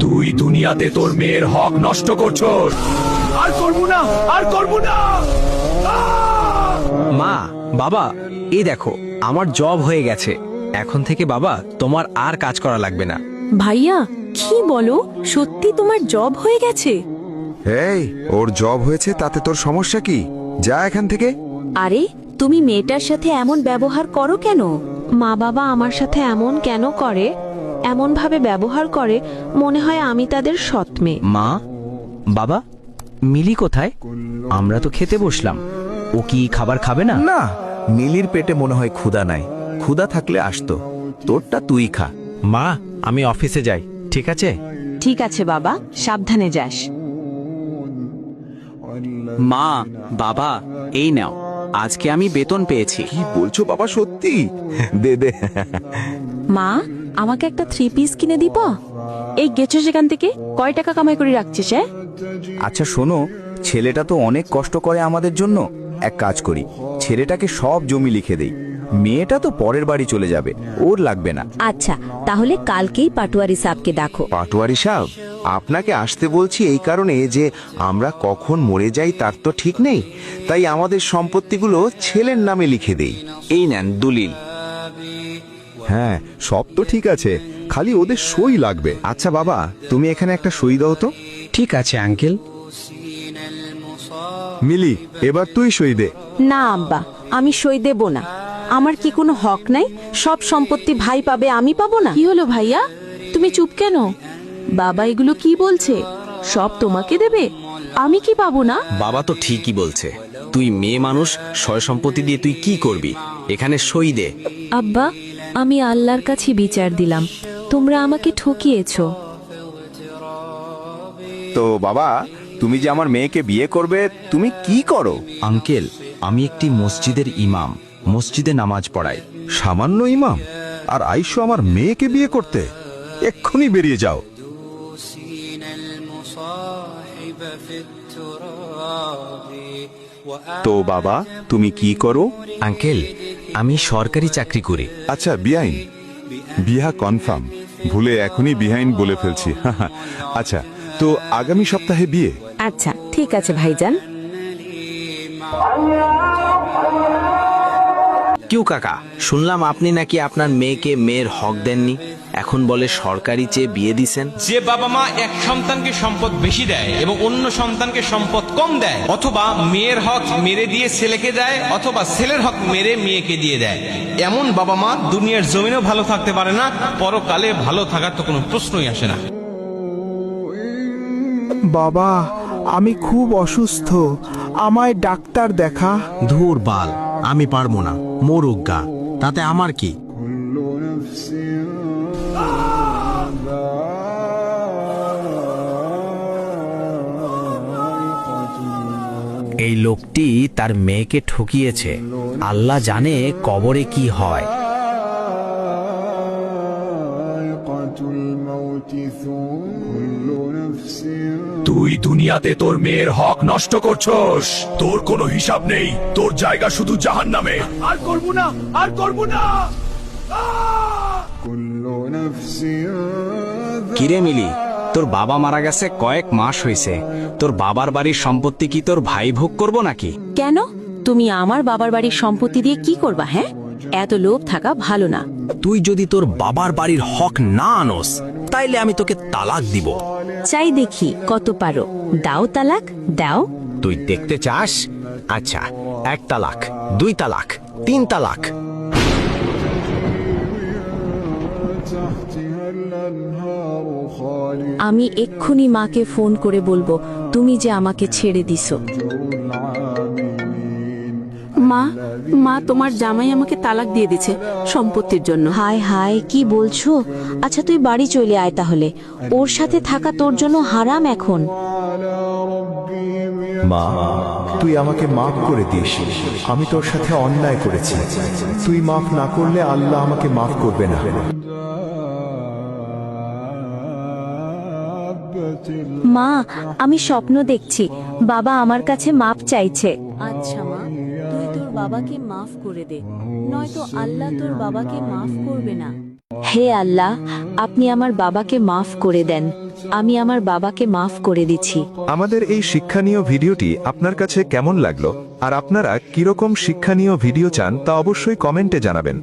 তুই দুনিয়াতে তোর মেয়ের হক নষ্ট করছস। আর করব না, আর করব না। মা, বাবা, এই দেখো আমার জব হয়ে গেছে। এখন থেকে বাবা তোমার আর কাজ করা লাগবে না। ভাইয়া, কি বলো? সত্যি তোমার জব হয়ে গেছে? এই, ওর জব হয়েছে তাতে তোর সমস্যা কি? যা এখান থেকে। আরে, তুমি মেয়েটার সাথে এমন ব্যবহার করো কেন? মা বাবা আমার সাথে এমন কেন করে? এমন ভাবে ব্যবহার করে মনে হয় আমি তাদের সৎ মেয়ে। মা, বাবা, মিলি কোথায়? আমরা তো খেতে বসলাম। ও কি খাবার খাবে না? না, মিলির পেটে মনে হয় ক্ষুধা নাই। ক্ষুধা থাকলে আসতো। তোরটা তুই খা। মা, আমি অফিসে যাই, ঠিক আছে? ঠিক আছে বাবা, সাবধানে যাস। মা, বাবা, এই নাও, আজকে আমি বেতন পেয়েছি। কি বলছো বাবা, সত্যি? দে দে। মা, আমাকে একটা 3 পিস কিনে দিব? এই গেছো সেখান থেকে, কয় টাকা কামাই করে রাখছিস? আচ্ছা শোনো, ছেলেটা তো অনেক কষ্ট করে আমাদের জন্য। এক কাজ করি, ছেলেটাকে সব জমি লিখে দেই। মেয়েটা তো পরের বাড়ি চলে যাবে, ওর লাগবে না। আচ্ছা, তাহলে কালকেই পাটোয়ারি সাহেবকে দেখো। পাটোয়ারি সাহেব, আপনাকে আসতে বলছি এই কারণে যে আমরা কখন মরে যাই তার তো ঠিক নেই, তাই আমাদের সম্পত্তিগুলো ছেলের নামে লিখে দেই। এই নেন দলিল। হ্যাঁ, সব তো ঠিক আছে, খালি ওদের সই লাগবে। আচ্ছা বাবা, তুমি এখানে একটা সই দাও তো। ঠিক আছে আঙ্কেল। মিলি, এবার তুই সই দে। না আব্বা, আমি সই দেব না। আমার কি কোনো হক নাই? সব সম্পত্তি ভাই পাবে, আমি পাবো না? কি হলো ভাইয়া, তুমি চুপ কেন? বাবা এগুলো কি বলছে? সব তোমাকে দেবে, আমি কি পাবো না? বাবা তো ঠিকই বলছে। তুই মেয়ে মানুষ, সয় সম্পত্তি দিয়ে তুই কি করবি? এখানে সই দে। আব্বা, আমি আল্লাহর কাছে বিচার দিলাম, তোমরা আমাকে ঠকিয়েছো। তো বাবা, তুমি যে আমার মেয়েকে বিয়ে করবে, তুমি কি করো? আঙ্কেল, আমি একটি মসজিদের ইমাম, মসজিদে নামাজ পড়াই। সামান্য ইমাম, আর আইসো আমার মেয়েকে বিয়ে করতে? এক্ষুনি বেরিয়ে যাও। তো বাবা, তুমি কি করো? আঙ্কেল, আমি সরকারি চাকরি করি। আচ্ছা বিহাইন, বিহা কনফার্ম। ভুলে এখনই বিহাইন বলে ফেলছি। আচ্ছা, তো আগামী সপ্তাহে বিয়ে? আচ্ছা ঠিক আছে ভাইজান। কিউ কাকা, শুনলাম আপনি নাকি আপনার মেয়েকে মেয়ের হক দেননি, এখন বলে সরকারি চেয়ে বিয়ে দিছেন। যে বাবা মা এক সন্তানকে সম্পদ বেশি দেয় এবং অন্য সন্তানকে সম্পদ কম দেয়, অথবা মেয়ের হক মেরে দিয়ে ছেলেকে দেয়, অথবা ছেলের হক মেরে মেয়েকে দিয়ে দেয়, এমন বাবা মা দুনিয়ার জমিনেও ভালো থাকতে পারে না, পরকালে ভালো থাকার তো কোনো প্রশ্নই আসে না। বাবা, আমি খুব অসুস্থ, আমায় ডাক্তার দেখা। ধুর বাল, আমি পারবো না, মোরুগা, তাতে আমার কি? এই লোকটি তার মেয়েকে ঠকিয়েছে। আল্লাহ জানে কবরে কি হয়। তুই দুনিয়াতে তোর মেয়ের হক নষ্ট করছস। তোর কোনো হিসাব নেই, তোর জায়গা শুধু জাহান্নামে। আর করব না, আর করব না। কিরে মিলি, তোর বাবা মারা গেছে কয়েক মাস হয়েছে। তোর বাবার বাড়ির সম্পত্তি কি তোর ভাই ভোগ করবো নাকি? কেন? তুমি আমার বাবার বাড়ির সম্পত্তি দিয়ে কি করবা? হ্যাঁ, এত লোভ থাকা ভালো না। তুই যদি তোর বাবার বাড়ির হক না আনস, তাইলে আমি তোকে তালাক দিব। চাই দেখি কত পারো, দাও তালাক, দাও। তুই দেখতে চাস? আচ্ছা, 1 তালাক, 2 তালাক, 3 তালাক। আমি এক্ষুনি মাকে ফোন করে বলবো তুমি যে আমাকে ছেড়ে দিছো। মা, মা, তোমার জামাই আমাকে তালাক দিয়ে দিছে সম্পত্তির জন্য। হায় হায়, কি বলছো? আচ্ছা তুই বাড়ি চলে আয় তাহলে, ওর সাথে থাকা তোর জন্য হারাম এখন। মা, তুই আমাকে মাফ করে দিস। আমি তোর সাথে অন্যায় করেছি। তুই মাফ না করলে আল্লাহ আমাকে মাফ করবে না। মা, আমি স্বপ্ন দেখছি, বাবা আমার কাছে মাফ চাইছে। আচ্ছা মা, তুই তোর বাবাকে মাফ করে দে, নয়তো আল্লাহ তোর বাবাকে মাফ করবে না। হে আল্লাহ, আপনি আমার বাবাকে মাফ করে দেন। আমি আমার বাবাকে মাফ করে দিচ্ছি। আমাদের এই শিক্ষণীয় ভিডিওটি আপনার কাছে কেমন লাগলো আর আপনারা কিরকম শিক্ষণীয় ভিডিও চান তা অবশ্যই কমেন্টে জানাবেন।